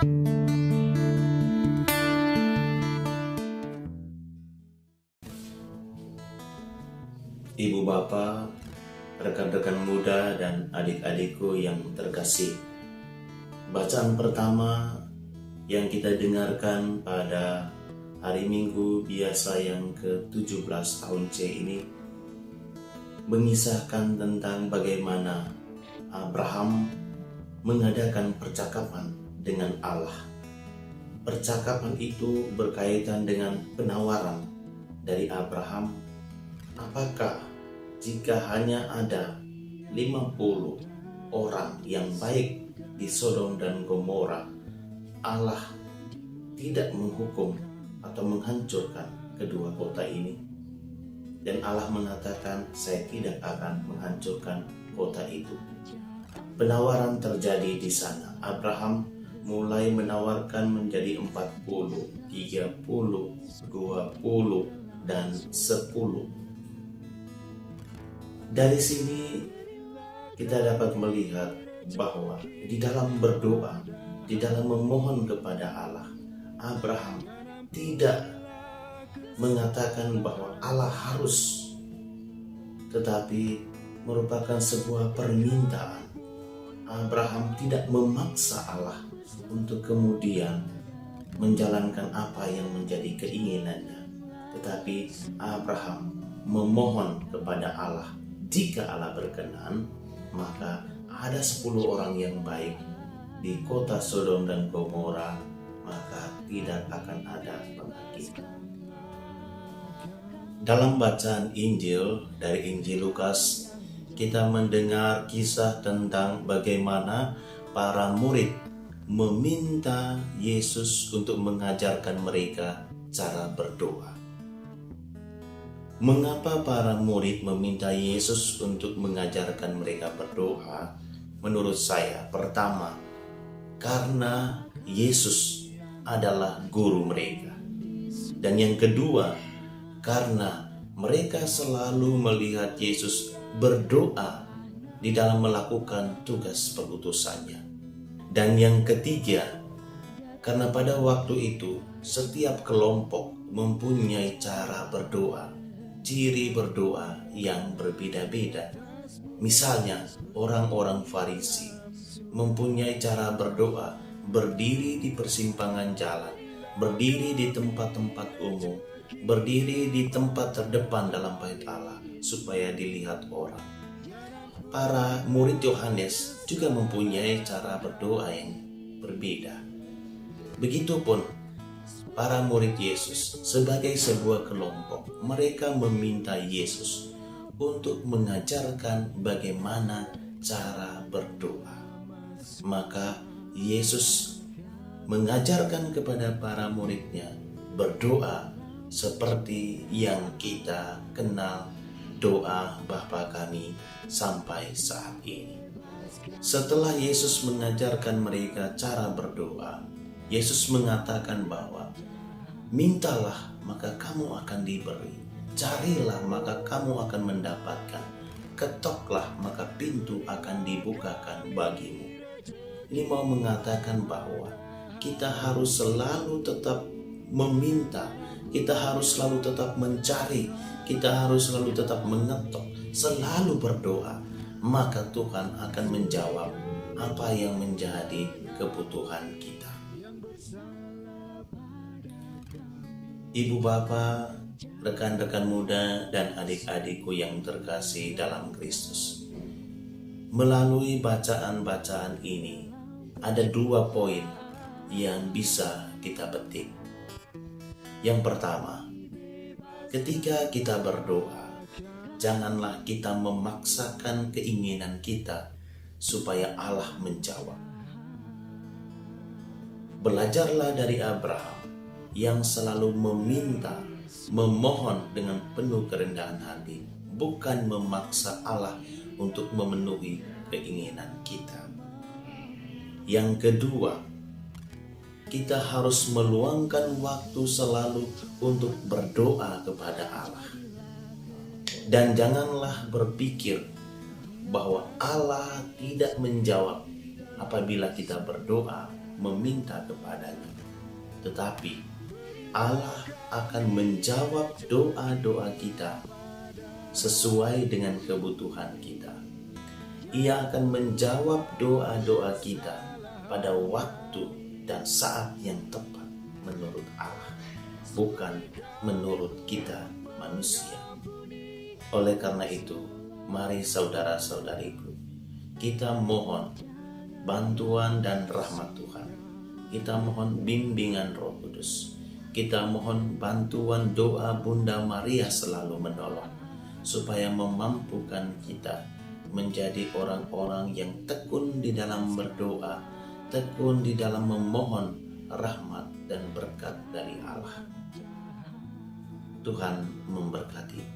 Ibu Bapak, rekan-rekan muda dan adik-adikku yang terkasih, bacaan pertama yang kita dengarkan pada hari Minggu biasa yang ke-17 tahun C ini mengisahkan tentang bagaimana Abraham mengadakan percakapan dengan Allah. Percakapan itu berkaitan dengan penawaran dari Abraham. Apakah jika hanya ada 50 orang yang baik di Sodom dan Gomora, Allah tidak menghukum atau menghancurkan kedua kota ini? Dan Allah mengatakan, saya tidak akan menghancurkan kota itu. Penawaran terjadi di sana. Abraham mulai menawarkan menjadi 40, 30, 20, dan 10. Dari sini kita dapat melihat bahwa di dalam berdoa, di dalam memohon kepada Allah, Abraham tidak mengatakan bahwa Allah harus, tetapi merupakan sebuah permintaan. Abraham tidak memaksa Allah untuk kemudian menjalankan apa yang menjadi keinginannya, tetapi Abraham memohon kepada Allah. Jika Allah berkenan, maka ada 10 orang yang baik di kota Sodom dan Gomora, maka tidak akan ada pembangkitan. Dalam bacaan Injil dari Injil Lukas, kita mendengar kisah tentang bagaimana para murid meminta Yesus untuk mengajarkan mereka cara berdoa. Mengapa para murid meminta Yesus untuk mengajarkan mereka berdoa? Menurut saya, pertama, karena Yesus adalah guru mereka. Dan yang kedua, karena mereka selalu melihat Yesus berdoa di dalam melakukan tugas pengutusannya. Dan yang ketiga, karena pada waktu itu setiap kelompok mempunyai cara berdoa, ciri berdoa yang berbeda-beda. Misalnya, orang-orang Farisi mempunyai cara berdoa berdiri di persimpangan jalan, berdiri di tempat-tempat umum, berdiri di tempat terdepan dalam bait Allah supaya dilihat orang. Para murid Yohanes juga mempunyai cara berdoa yang berbeda. Begitupun para murid Yesus sebagai sebuah kelompok, mereka meminta Yesus untuk mengajarkan bagaimana cara berdoa. Maka Yesus mengajarkan kepada para muridnya berdoa seperti yang kita kenal, doa Bapa kami sampai saat ini. Setelah Yesus mengajarkan mereka cara berdoa, Yesus mengatakan bahwa mintalah maka kamu akan diberi, carilah maka kamu akan mendapatkan, ketoklah maka pintu akan dibukakan bagimu. Ini mau mengatakan bahwa kita harus selalu tetap meminta, kita harus selalu tetap mencari, kita harus selalu tetap mengetok, selalu berdoa, maka Tuhan akan menjawab apa yang menjadi kebutuhan kita. Ibu Bapak, rekan-rekan muda dan adik-adikku yang terkasih dalam Kristus, melalui bacaan-bacaan ini ada 2 poin yang bisa kita petik. Yang pertama, ketika kita berdoa, janganlah kita memaksakan keinginan kita supaya Allah menjawab. Belajarlah dari Abraham yang selalu meminta, memohon dengan penuh kerendahan hati, bukan memaksa Allah untuk memenuhi keinginan kita. Yang kedua, kita harus meluangkan waktu selalu untuk berdoa kepada Allah. Dan janganlah berpikir bahwa Allah tidak menjawab apabila kita berdoa meminta kepadanya. Tetapi Allah akan menjawab doa-doa kita sesuai dengan kebutuhan kita. Ia akan menjawab doa-doa kita pada waktu dan saat yang tepat menurut Allah, bukan menurut kita manusia. Oleh karena itu, mari saudara-saudariku, kita mohon bantuan dan rahmat Tuhan. Kita mohon bimbingan Roh Kudus. Kita mohon bantuan doa Bunda Maria selalu menolong, supaya memampukan kita menjadi orang-orang yang tekun di dalam berdoa, tekun di dalam memohon rahmat dan berkat dari Allah. Tuhan memberkati.